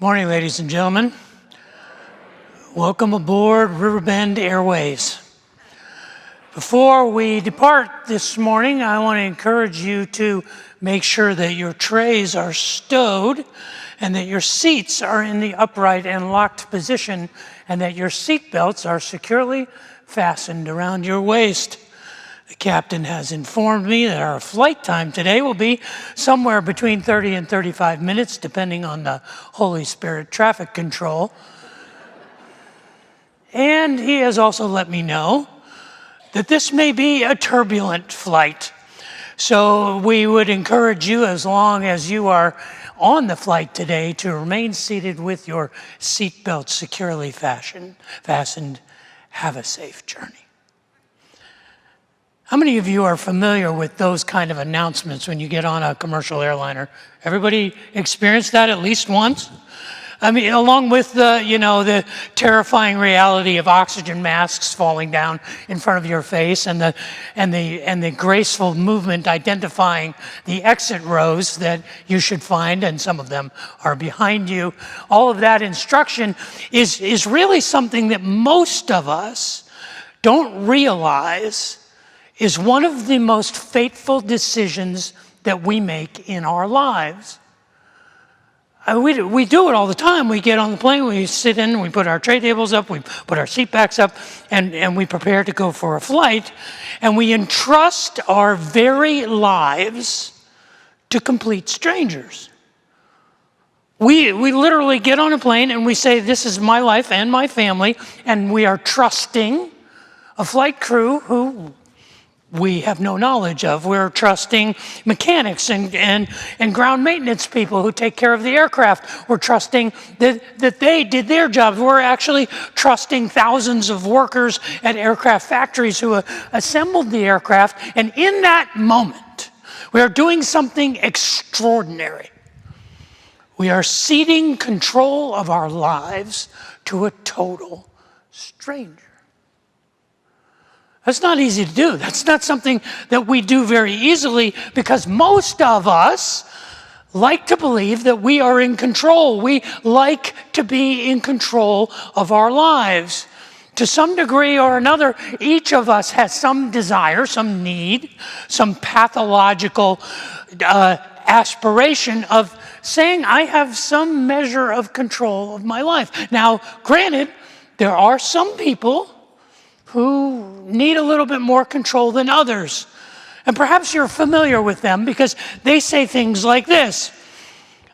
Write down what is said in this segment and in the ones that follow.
Morning, ladies and gentlemen. Welcome aboard Riverbend Airways. Before we depart this morning, I want to encourage you to make sure that your trays are stowed and that your seats are in the upright and locked position and that your seat belts are securely fastened around your waist. The captain has informed me that our flight time today will be somewhere between 30 and 35 minutes, depending on the Holy Spirit traffic control. And he has also let me know that this may be a turbulent flight. So we would encourage you, as long as you are on the flight today, to remain seated with your seatbelt securely fastened. Have a safe journey. How many of you are familiar with those kind of announcements when you get on a commercial airliner? Everybody experienced that at least once? I mean, along with the terrifying reality of oxygen masks falling down in front of your face and the graceful movement identifying the exit rows that you should find, and some of them are behind you. All of that instruction is really something that most of us don't realize is one of the most fateful decisions that we make in our lives. We do it all the time. We get on the plane, we sit in, we put our tray tables up, we put our seat backs up, and we prepare to go for a flight, and we entrust our very lives to complete strangers. We literally get on a plane and we say, this is my life and my family, and we are trusting a flight crew who we have no knowledge of. We're trusting mechanics and ground maintenance people who take care of the aircraft. We're trusting that they did their jobs. We're actually trusting thousands of workers at aircraft factories who assembled the aircraft. And in that moment, we are doing something extraordinary. We are ceding control of our lives to a total stranger. That's not easy to do. That's not something that we do very easily, because most of us like to believe that we are in control. We like to be in control of our lives. To some degree or another, each of us has some desire, some need, some pathological aspiration of saying, I have some measure of control of my life. Now, granted, there are some people who need a little bit more control than others. And perhaps you're familiar with them because they say things like this: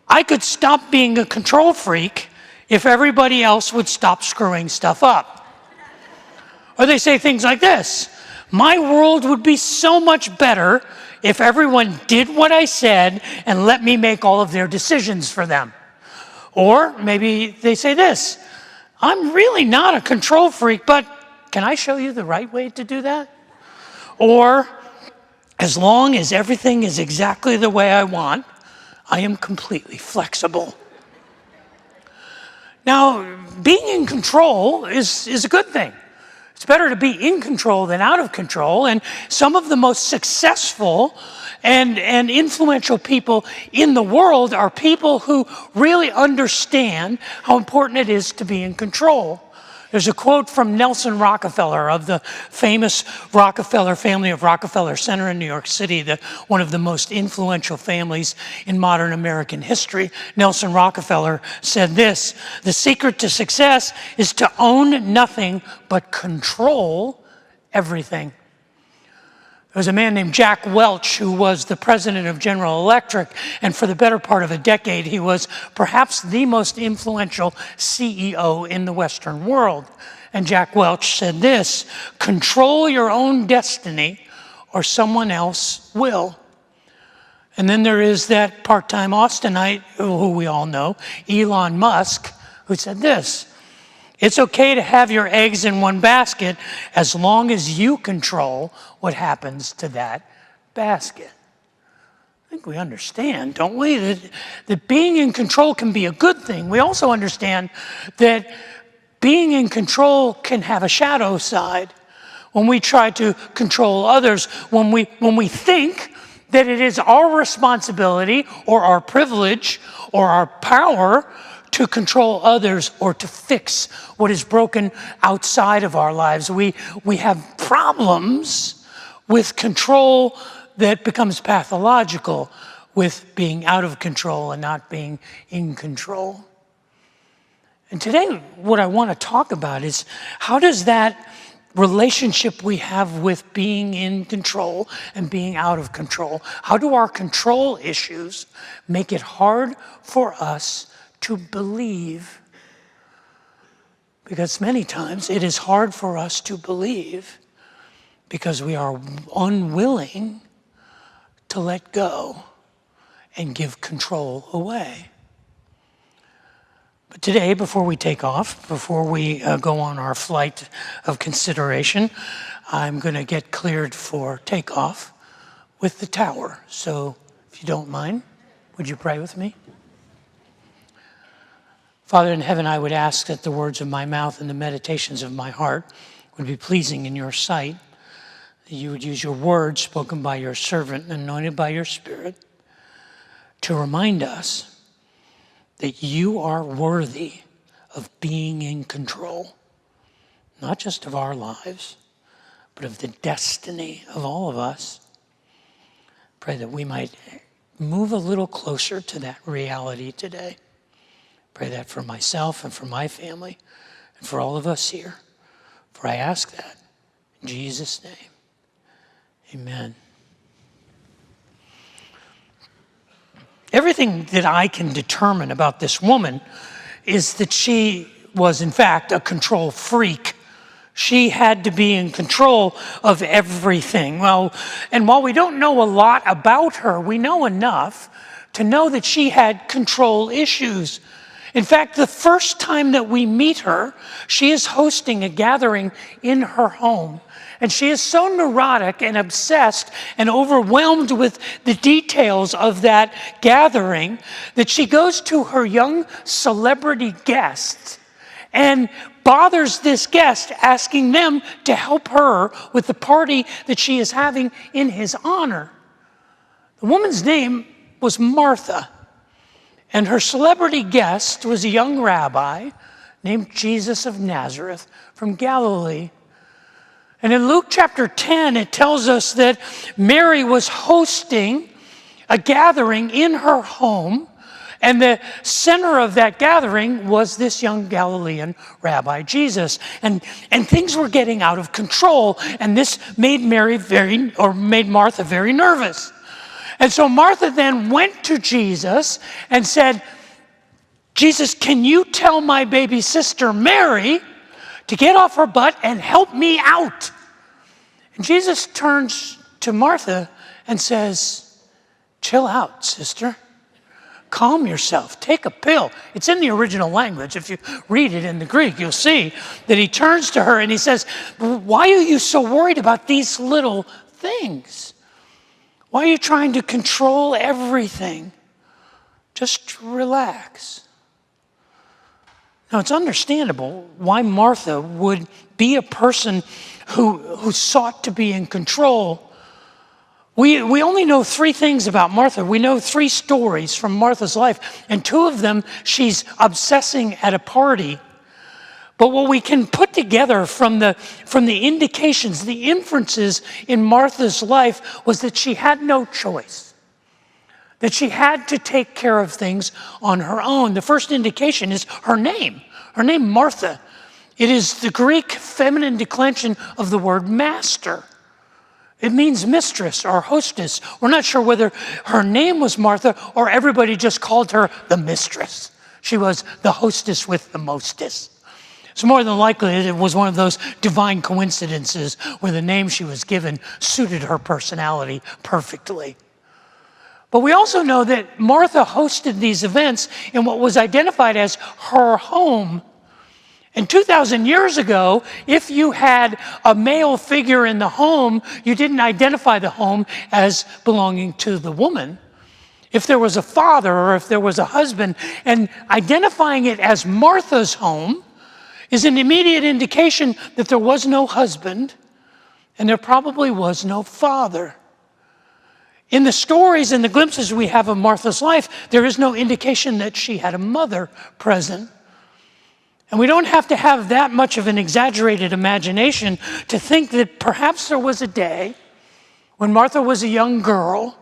I could stop being a control freak if everybody else would stop screwing stuff up. Or they say things like this: my world would be so much better if everyone did what I said and let me make all of their decisions for them. Or maybe they say this: I'm really not a control freak, but can I show you the right way to do that? Or, as long as everything is exactly the way I want, I am completely flexible. Now, being in control is a good thing. It's better to be in control than out of control, and some of the most successful and influential people in the world are people who really understand how important it is to be in control. There's a quote from Nelson Rockefeller of the famous Rockefeller family of Rockefeller Center in New York City, one of the most influential families in modern American history. Nelson Rockefeller said this: the secret to success is to own nothing but control everything. There was a man named Jack Welch who was the president of General Electric, and for the better part of a decade, he was perhaps the most influential CEO in the Western world. And Jack Welch said this: control your own destiny or someone else will. And then there is that part-time Austinite, who we all know, Elon Musk, who said this: it's okay to have your eggs in one basket as long as you control what happens to that basket. I think we understand, don't we, that being in control can be a good thing. We also understand that being in control can have a shadow side. When we try to control others, when we think that it is our responsibility or our privilege or our power to control others or to fix what is broken outside of our lives. We have problems with control that becomes pathological, with being out of control and not being in control. And today, what I want to talk about is, how does that relationship we have with being in control and being out of control, how do our control issues make it hard for us to believe? Because many times it is hard for us to believe because we are unwilling to let go and give control away. But today, before we take off, before we go on our flight of consideration, I'm going to get cleared for takeoff with the tower. So if you don't mind, would you pray with me? Father in heaven, I would ask that the words of my mouth and the meditations of my heart would be pleasing in your sight, that you would use your words spoken by your servant and anointed by your Spirit to remind us that you are worthy of being in control, not just of our lives, but of the destiny of all of us. Pray that we might move a little closer to that reality today. Pray that for myself and for my family and for all of us here. For I ask that in Jesus' name. Amen. Everything that I can determine about this woman is that she was, in fact, a control freak. She had to be in control of everything. Well, and while we don't know a lot about her, we know enough to know that she had control issues. In fact, the first time that we meet her, she is hosting a gathering in her home. And she is so neurotic and obsessed and overwhelmed with the details of that gathering that she goes to her young celebrity guest and bothers this guest, asking them to help her with the party that she is having in his honor. The woman's name was Martha, and her celebrity guest was a young rabbi named Jesus of Nazareth from Galilee. And in Luke chapter 10, it tells us that Mary was hosting a gathering in her home, and the center of that gathering was this young Galilean rabbi, Jesus. And things were getting out of control, and this made Martha very nervous. And so Martha then went to Jesus and said, Jesus, can you tell my baby sister Mary to get off her butt and help me out? And Jesus turns to Martha and says, chill out, sister. Calm yourself. Take a pill. It's in the original language. If you read it in the Greek, you'll see that he turns to her and he says, why are you so worried about these little things? Why are you trying to control everything? Just relax. Now, it's understandable why Martha would be a person who sought to be in control. We only know 3 things about Martha. We know 3 stories from Martha's life, and 2 of them she's obsessing at a party. But what we can put together from the indications, the inferences in Martha's life was that she had no choice, that she had to take care of things on her own. The first indication is her name Martha. It is the Greek feminine declension of the word master. It means mistress or hostess. We're not sure whether her name was Martha or everybody just called her the mistress. She was the hostess with the mostest. It's more than likely it was one of those divine coincidences where the name she was given suited her personality perfectly. But we also know that Martha hosted these events in what was identified as her home. And 2,000 years ago, if you had a male figure in the home, you didn't identify the home as belonging to the woman. If there was a father or if there was a husband, and identifying it as Martha's home is an immediate indication that there was no husband and there probably was no father. In the stories and the glimpses we have of Martha's life, there is no indication that she had a mother present. And we don't have to have that much of an exaggerated imagination to think that perhaps there was a day when Martha was a young girl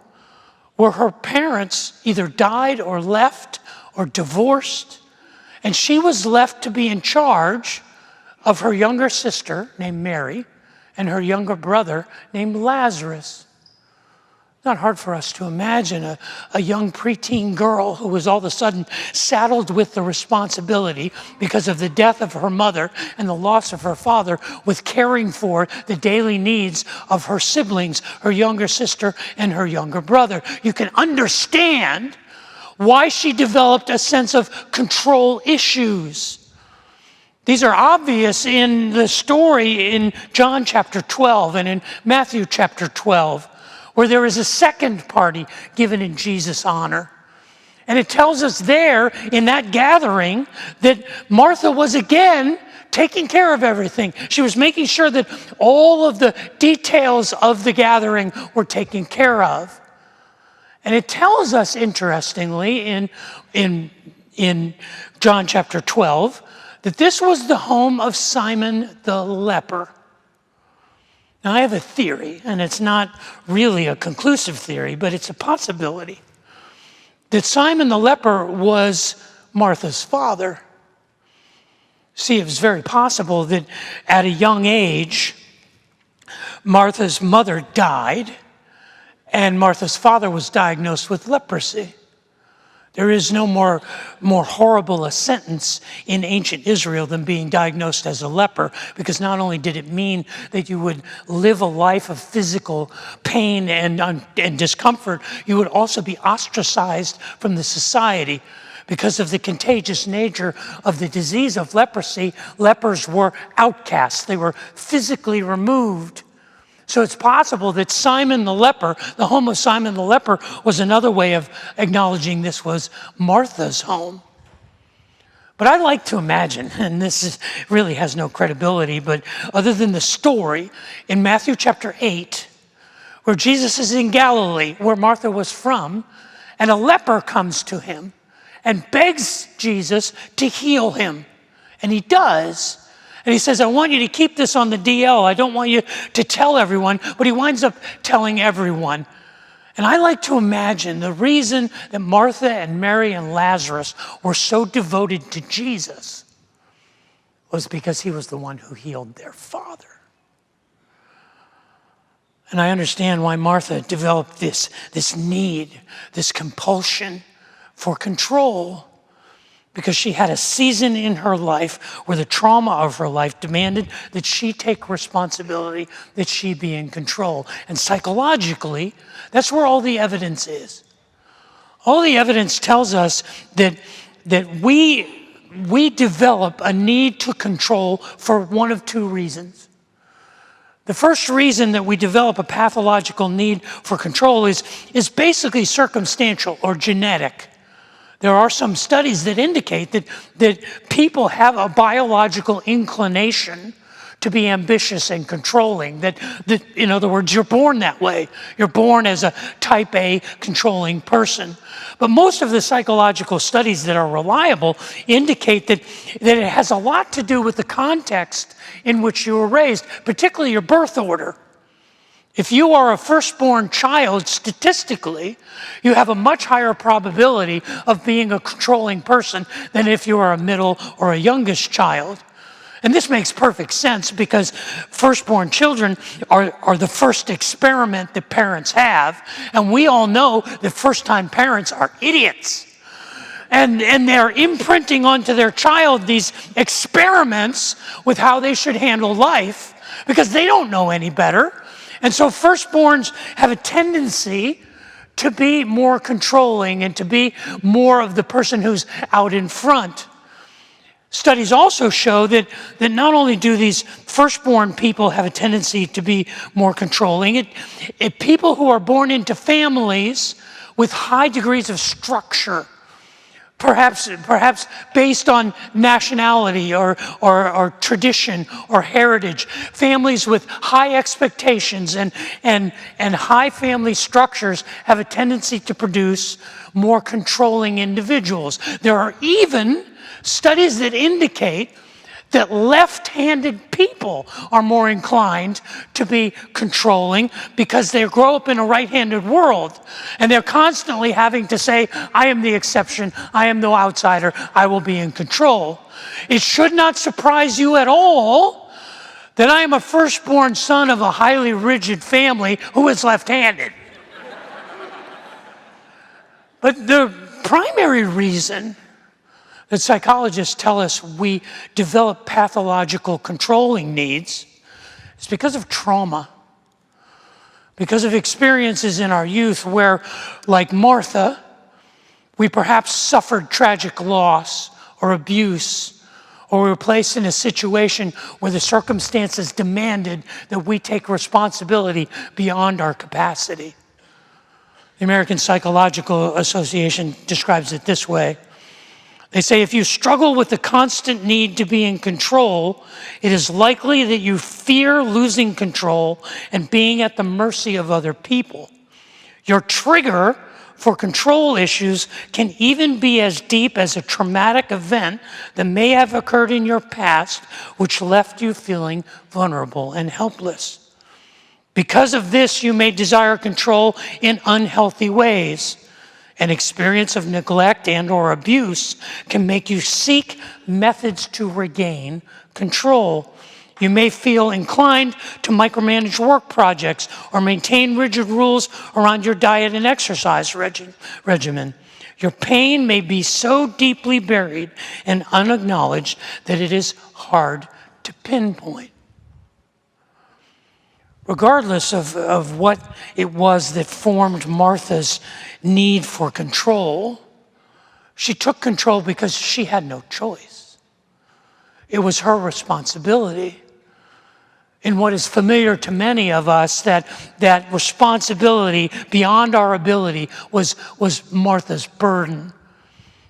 where her parents either died or left or divorced, and she was left to be in charge of her younger sister named Mary and her younger brother named Lazarus. It's not hard for us to imagine a young preteen girl who was all of a sudden saddled with the responsibility because of the death of her mother and the loss of her father with caring for the daily needs of her siblings, her younger sister and her younger brother. You can understand why she developed a sense of control issues. These are obvious in the story in John chapter 12 and in Matthew chapter 12, where there is a second party given in Jesus' honor. And it tells us there in that gathering that Martha was again taking care of everything. She was making sure that all of the details of the gathering were taken care of. And it tells us, interestingly, in John chapter 12, that this was the home of Simon the leper. Now, I have a theory, and it's not really a conclusive theory, but it's a possibility, that Simon the leper was Martha's father. See, it was very possible that at a young age, Martha's mother died, and Martha's father was diagnosed with leprosy. There is no more horrible a sentence in ancient Israel than being diagnosed as a leper, because not only did it mean that you would live a life of physical pain and discomfort, you would also be ostracized from the society. Because of the contagious nature of the disease of leprosy, lepers were outcasts. They were physically removed. So it's possible that Simon the leper, the home of Simon the leper, was another way of acknowledging this was Martha's home. But I like to imagine, and really has no credibility, but other than the story in Matthew chapter 8, where Jesus is in Galilee, where Martha was from, and a leper comes to him and begs Jesus to heal him. And he does. And he says, I want you to keep this on the DL. I don't want you to tell everyone. But he winds up telling everyone. And I like to imagine the reason that Martha and Mary and Lazarus were so devoted to Jesus was because he was the one who healed their father. And I understand why Martha developed this need, this compulsion for control, because she had a season in her life where the trauma of her life demanded that she take responsibility, that she be in control. And psychologically, that's where all the evidence is. All the evidence tells us that we develop a need to control for one of two reasons. The first reason that we develop a pathological need for control is basically circumstantial or genetic. There are some studies that indicate that people have a biological inclination to be ambitious and controlling, that in other words, you're born that way. You're born as a type A controlling person. But most of the psychological studies that are reliable indicate that it has a lot to do with the context in which you were raised, particularly your birth order. If you are a firstborn child, statistically, you have a much higher probability of being a controlling person than if you are a middle or a youngest child. And this makes perfect sense because firstborn children are the first experiment that parents have. And we all know that first-time parents are idiots. And they're imprinting onto their child these experiments with how they should handle life because they don't know any better. And so firstborns have a tendency to be more controlling and to be more of the person who's out in front. Studies also show that not only do these firstborn people have a tendency to be more controlling, people who are born into families with high degrees of structure, perhaps based on nationality or tradition or heritage. Families with high expectations and high family structures have a tendency to produce more controlling individuals. There are even studies that indicate that left-handed people are more inclined to be controlling because they grow up in a right-handed world and they're constantly having to say, I am the exception, I am the outsider, I will be in control. It should not surprise you at all that I am a firstborn son of a highly rigid family who is left-handed. But the primary reason that psychologists tell us we develop pathological controlling needs is because of trauma, because of experiences in our youth where, like Martha, we perhaps suffered tragic loss or abuse, or we were placed in a situation where the circumstances demanded that we take responsibility beyond our capacity. The American Psychological Association describes it this way. They say if you struggle with the constant need to be in control, it is likely that you fear losing control and being at the mercy of other people. Your trigger for control issues can even be as deep as a traumatic event that may have occurred in your past, which left you feeling vulnerable and helpless. Because of this, you may desire control in unhealthy ways. An experience of neglect and or abuse can make you seek methods to regain control. You may feel inclined to micromanage work projects or maintain rigid rules around your diet and exercise regimen. Your pain may be so deeply buried and unacknowledged that it is hard to pinpoint. Regardless of what it was that formed Martha's need for control, she took control because she had no choice. It was her responsibility. In what is familiar to many of us, that responsibility beyond our ability was Martha's burden.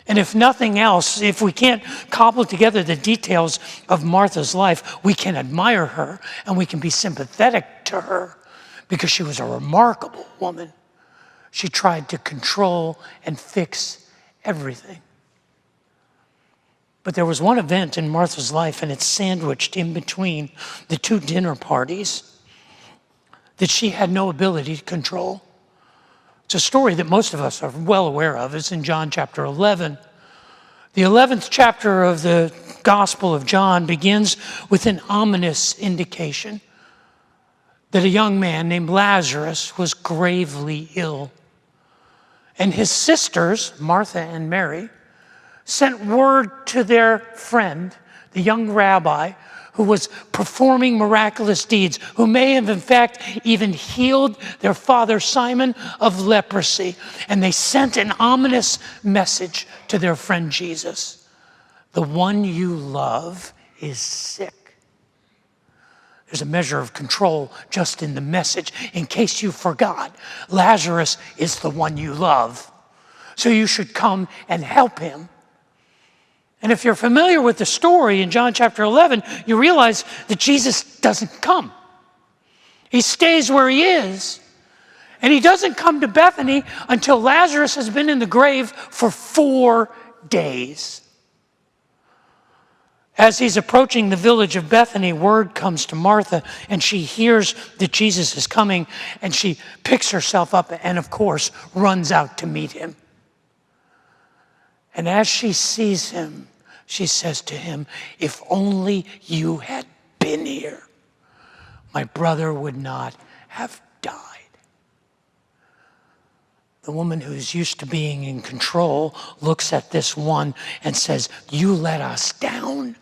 And if nothing else, if we can't cobble together the details of Martha's life, we can admire her and we can be sympathetic to her because she was a remarkable woman. She tried to control and fix everything. But there was one event in Martha's life, and it's sandwiched in between the two dinner parties, that she had no ability to control. It's a story that most of us are well aware of. It's in John chapter 11. The 11th chapter of the Gospel of John begins with an ominous indication that a young man named Lazarus was gravely ill. And his sisters, Martha and Mary, sent word to their friend, the young rabbi, who was performing miraculous deeds, who may have in fact even healed their father Simon of leprosy. And they sent an ominous message to their friend Jesus. The one you love is sick. There's a measure of control just in the message. In case you forgot, Lazarus is the one you love. So you should come and help him. And if you're familiar with the story in John chapter 11, you realize that Jesus doesn't come. He stays where he is. And he doesn't come to Bethany until Lazarus has been in the grave for 4 days. As he's approaching the village of Bethany, word comes to Martha, and she hears that Jesus is coming, and she picks herself up and, of course, runs out to meet him. And as she sees him, she says to him, if only you had been here, my brother would not have died. The woman who's used to being in control looks at this one and says, you let us down.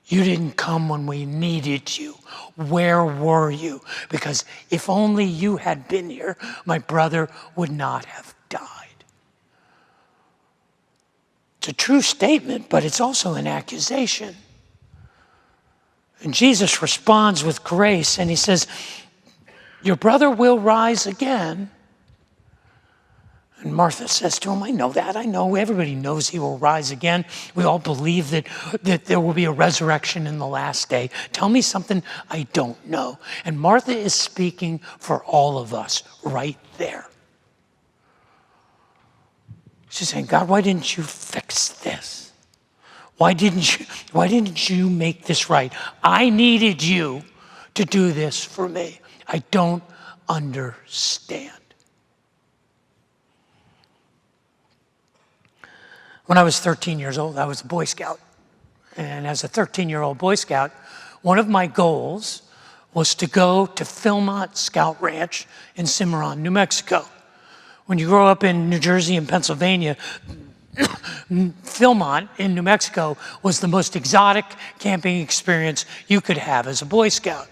You didn't come when we needed you. Where were you? Because if only you had been here, my brother would not have died. It's a true statement, but it's also an accusation. And Jesus responds with grace, and he says, your brother will rise again. And Martha says to him, I know that. I know. Everybody knows he will rise again. We all believe that there will be a resurrection in the last day. Tell me something I don't know. And Martha is speaking for all of us right there. She's saying, God, why didn't you fix this? Why didn't you make this right? I needed you to do this for me. I don't understand. When I was 13 years old, I was a Boy Scout. And as a 13-year-old Boy Scout, one of my goals was to go to Philmont Scout Ranch in Cimarron, New Mexico. When you grow up in New Jersey and Pennsylvania, Philmont in New Mexico was the most exotic camping experience you could have as a Boy Scout.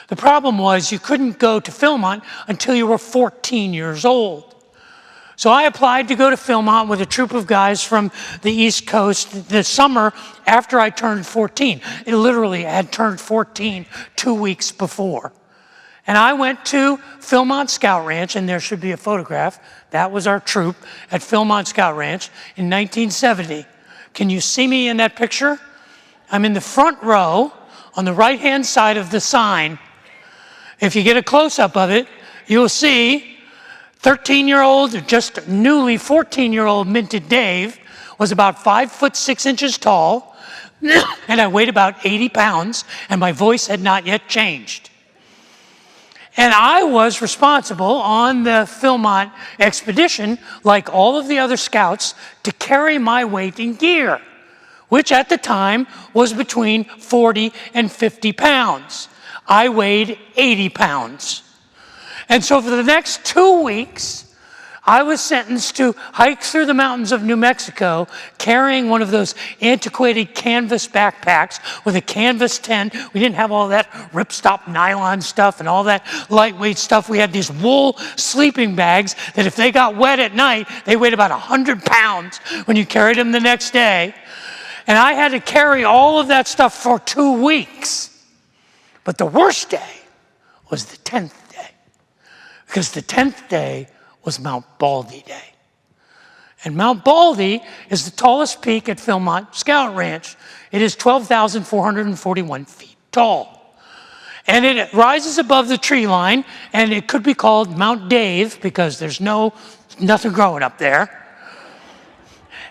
The problem was you couldn't go to Philmont until you were 14 years old. So I applied to go to Philmont with a troop of guys from the East Coast the summer after I turned 14. It literally had turned 14 2 weeks before. And I went to Philmont Scout Ranch, and there should be a photograph. That was our troop at Philmont Scout Ranch in 1970. Can you see me in that picture? I'm in the front row on the right-hand side of the sign. If you get a close-up of it, you'll see 13-year-old, just newly 14-year-old Minted Dave was about 5'6" tall, and I weighed about 80 pounds, and my voice had not yet changed. And I was responsible on the Philmont expedition, like all of the other scouts, to carry my weight in gear, which at the time was between 40 and 50 pounds. I weighed 80 pounds. And so for the next 2 weeks, I was sentenced to hike through the mountains of New Mexico carrying one of those antiquated canvas backpacks with a canvas tent. We didn't have all that ripstop nylon stuff and all that lightweight stuff. We had these wool sleeping bags that if they got wet at night, they weighed about 100 pounds when you carried them the next day. And I had to carry all of that stuff for 2 weeks. But the worst day was the 10th day, because the 10th day was Mount Baldy Day. And Mount Baldy is the tallest peak at Philmont Scout Ranch. It is 12,441 feet tall. And it rises above the tree line, and it could be called Mount Dave because there's nothing growing up there.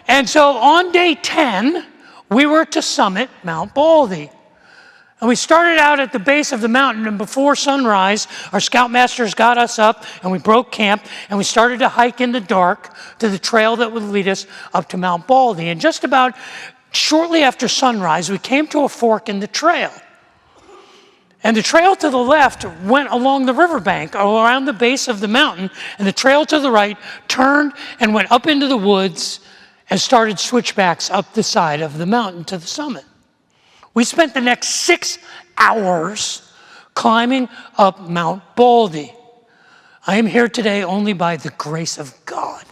And so on day 10, we were to summit Mount Baldy. And we started out at the base of the mountain, and before sunrise, our scoutmasters got us up, and we broke camp, and we started to hike in the dark to the trail that would lead us up to Mount Baldy. And just about shortly after sunrise, we came to a fork in the trail. And the trail to the left went along the riverbank, around the base of the mountain, and the trail to the right turned and went up into the woods and started switchbacks up the side of the mountain to the summit. We spent the next 6 hours climbing up Mount Baldy. I am here today only by the grace of God.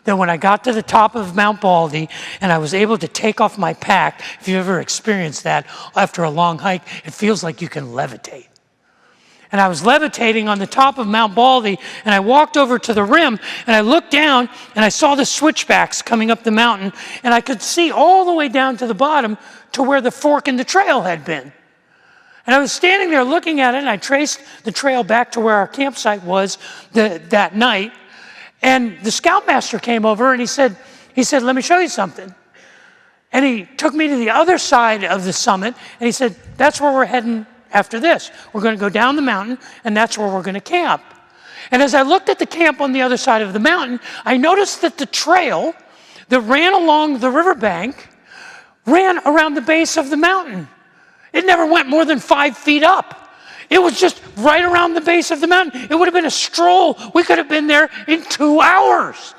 That when I got to the top of Mount Baldy and I was able to take off my pack, if you've ever experienced that after a long hike, it feels like you can levitate. And I was levitating on the top of Mount Baldy, and I walked over to the rim, and I looked down, and I saw the switchbacks coming up the mountain, and I could see all the way down to the bottom to where the fork in the trail had been. And I was standing there looking at it, and I traced the trail back to where our campsite was that night, and the scoutmaster came over, and he said, let me show you something. And he took me to the other side of the summit, and he said, that's where we're heading after this. We're going to go down the mountain, and that's where we're going to camp. And as I looked at the camp on the other side of the mountain, I noticed that the trail that ran along the riverbank ran around the base of the mountain. It never went more than 5 feet up. It was just right around the base of the mountain. It would have been a stroll. We could have been there in 2 hours.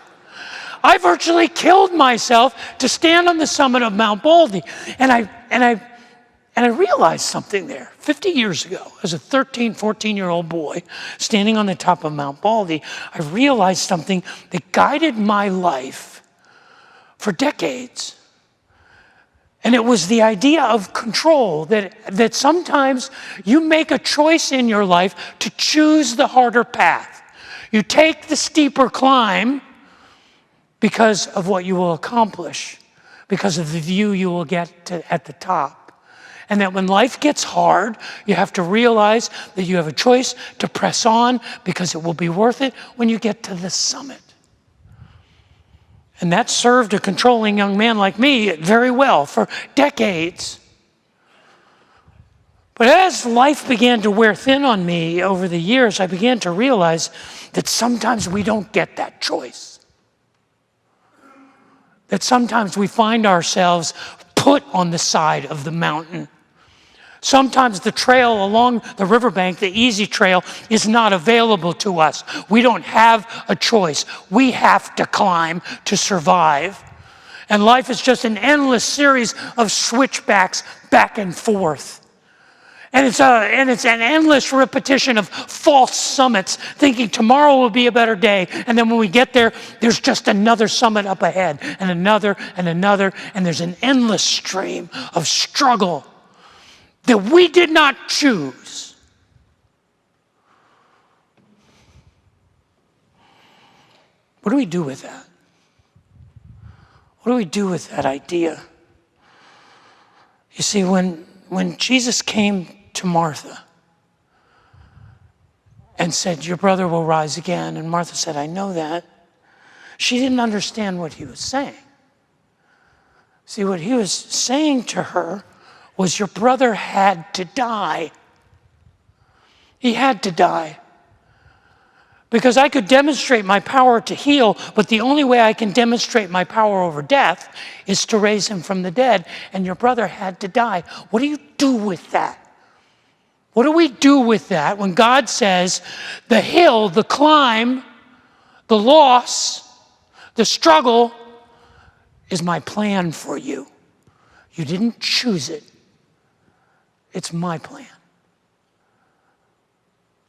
I virtually killed myself to stand on the summit of Mount Baldy. And I realized something there. 50 years ago, as a 13, 14-year-old boy standing on the top of Mount Baldy, I realized something that guided my life for decades. And it was the idea of control, that sometimes you make a choice in your life to choose the harder path. You take the steeper climb because of what you will accomplish, because of the view you will get at the top. And that when life gets hard, you have to realize that you have a choice to press on because it will be worth it when you get to the summit. And that served a controlling young man like me very well for decades. But as life began to wear thin on me over the years, I began to realize that sometimes we don't get that choice. That sometimes we find ourselves put on the side of the mountain. Sometimes the trail along the riverbank, the easy trail, is not available to us. We don't have a choice. We have to climb to survive. And life is just an endless series of switchbacks back and forth. And it's an endless repetition of false summits, thinking tomorrow will be a better day. And then when we get there, there's just another summit up ahead, and another, and there's an endless stream of struggle that we did not choose. What do we do with that? What do we do with that idea? You see, when Jesus came to Martha and said, your brother will rise again, and Martha said, I know that, she didn't understand what he was saying. See, what he was saying to her was your brother had to die. He had to die. Because I could demonstrate my power to heal, but the only way I can demonstrate my power over death is to raise him from the dead, and your brother had to die. What do you do with that? What do we do with that when God says the hill, the climb, the loss, the struggle is my plan for you? You didn't choose it. It's my plan.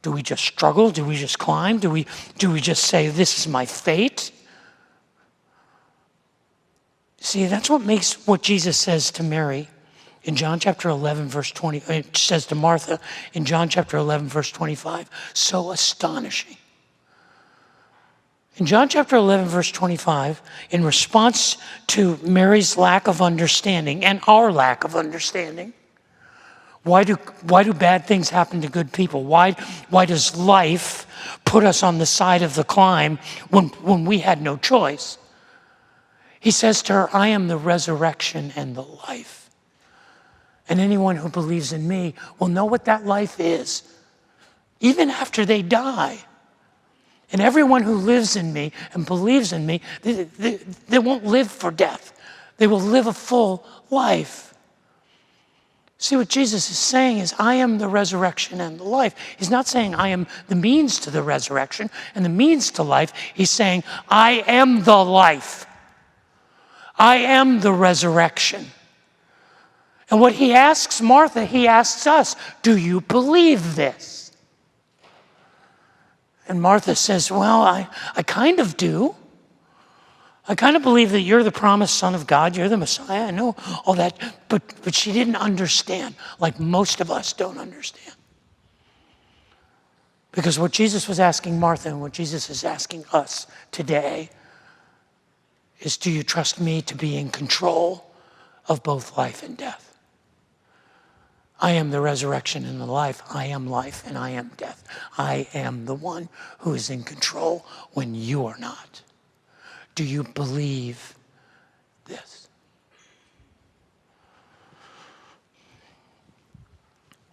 Do we just struggle? Do we just climb? Do we just say, this is my fate? See, that's what makes what Jesus says to Mary in John chapter 11, verse 20, it says to Martha in John chapter 11, verse 25, so astonishing. In John chapter 11, verse 25, in response to Mary's lack of understanding and our lack of understanding, why do bad things happen to good people? Why does life put us on the side of the climb when we had no choice? He says to her, I am the resurrection and the life. And anyone who believes in me will know what that life is, even after they die. And everyone who lives in me and believes in me, they won't live for death. They will live a full life. See, what Jesus is saying is, I am the resurrection and the life. He's not saying I am the means to the resurrection and the means to life. He's saying, I am the life. I am the resurrection. And what he asks Martha, he asks us, do you believe this? And Martha says, well, I kind of do. I kind of believe that you're the promised Son of God, you're the Messiah, I know all that, but she didn't understand, like most of us don't understand. Because what Jesus was asking Martha and what Jesus is asking us today is, do you trust me to be in control of both life and death? I am the resurrection and the life. I am life and I am death. I am the one who is in control when you are not. Do you believe this?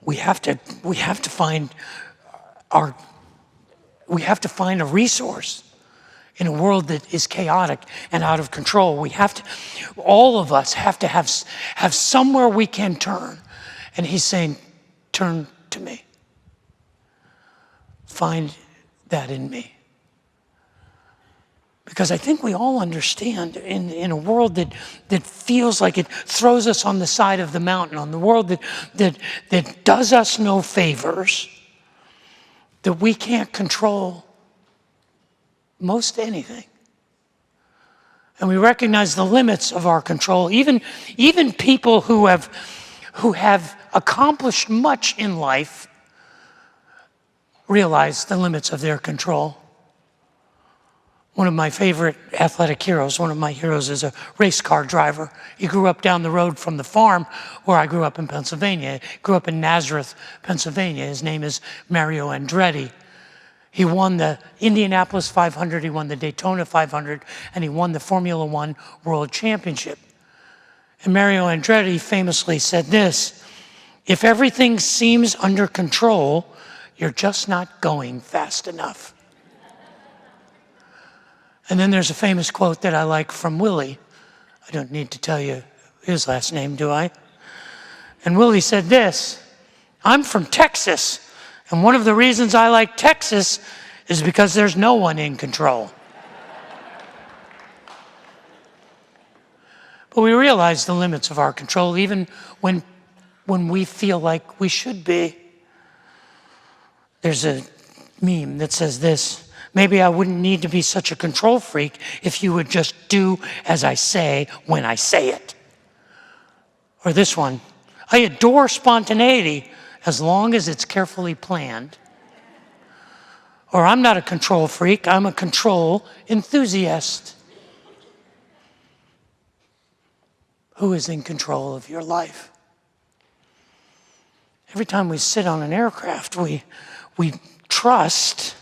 We have to find a resource in a world that is chaotic and out of control. All of us have to have somewhere we can turn. And he's saying, turn to me. Find that in me. Because I think we all understand in a world that feels like it throws us on the side of the mountain, on the world that does us no favors, that we can't control most anything. And we recognize the limits of our control. Even people who have accomplished much in life realize the limits of their control. One of my favorite athletic heroes, one of my heroes is a race car driver. He grew up down the road from the farm where I grew up in Pennsylvania. He grew up in Nazareth, Pennsylvania. His name is Mario Andretti. He won the Indianapolis 500, he won the Daytona 500, and he won the Formula One World Championship. And Mario Andretti famously said this: "If everything seems under control, you're just not going fast enough." And then there's a famous quote that I like from Willie. I don't need to tell you his last name, do I? And Willie said this: "I'm from Texas, and one of the reasons I like Texas is because there's no one in control." But we realize the limits of our control, even when we feel like we should be. There's a meme that says this: "Maybe I wouldn't need to be such a control freak if you would just do as I say when I say it." Or this one: "I adore spontaneity as long as it's carefully planned." Or I'm not a control freak, I'm a control enthusiast. Who is in control of your life? Every time we sit on an aircraft, we trust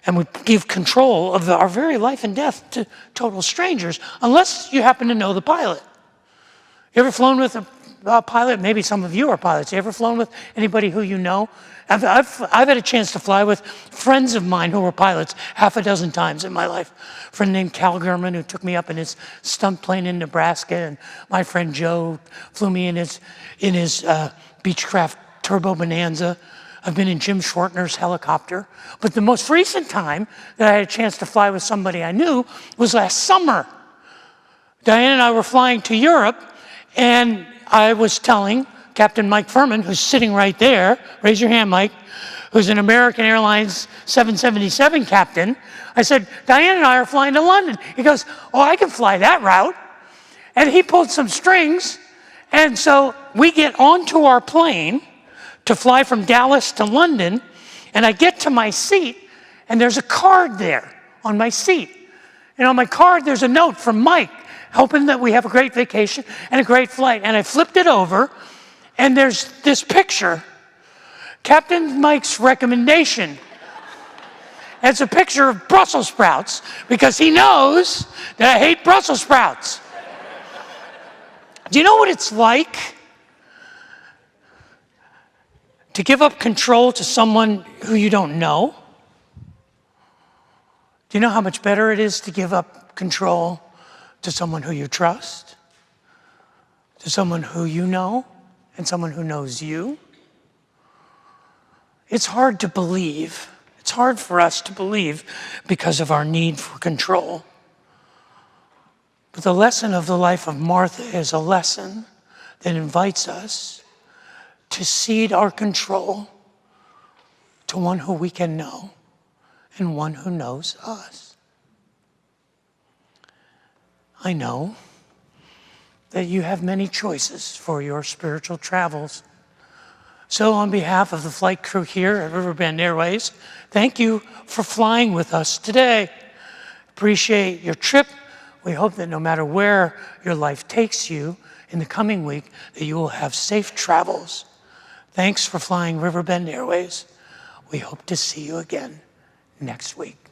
and we give control of our very life and death to total strangers, unless you happen to know the pilot. You ever flown with a pilot? Maybe some of you are pilots. You ever flown with anybody who you know? I've had a chance to fly with friends of mine who were pilots half a dozen times in my life. A friend named Cal Gurman, who took me up in his stunt plane in Nebraska, and my friend Joe flew me in his Beechcraft Turbo Bonanza. I've been in Jim Schwartner's helicopter. But the most recent time that I had a chance to fly with somebody I knew was last summer. Diane and I were flying to Europe, and I was telling Captain Mike Furman, who's sitting right there, raise your hand, Mike, who's an American Airlines 777 captain. I said, "Diane and I are flying to London." He goes, "Oh, I can fly that route." And he pulled some strings, and so we get onto our plane to fly from Dallas to London, and I get to my seat, and there's a card there on my seat. And on my card, there's a note from Mike, hoping that we have a great vacation and a great flight. And I flipped it over, and there's this picture, Captain Mike's recommendation. And it's a picture of Brussels sprouts, because he knows that I hate Brussels sprouts. Do you know what it's like to give up control to someone who you don't know? Do you know how much better it is to give up control to someone who you trust, to someone who you know, and someone who knows you? It's hard to believe. It's hard for us to believe because of our need for control. But the lesson of the life of Martha is a lesson that invites us to cede our control to one who we can know and one who knows us. I know that you have many choices for your spiritual travels. So on behalf of the flight crew here at Riverbend Airways, thank you for flying with us today. Appreciate your trip. We hope that no matter where your life takes you in the coming week, that you will have safe travels. Thanks for flying Riverbend Airways. We hope to see you again next week.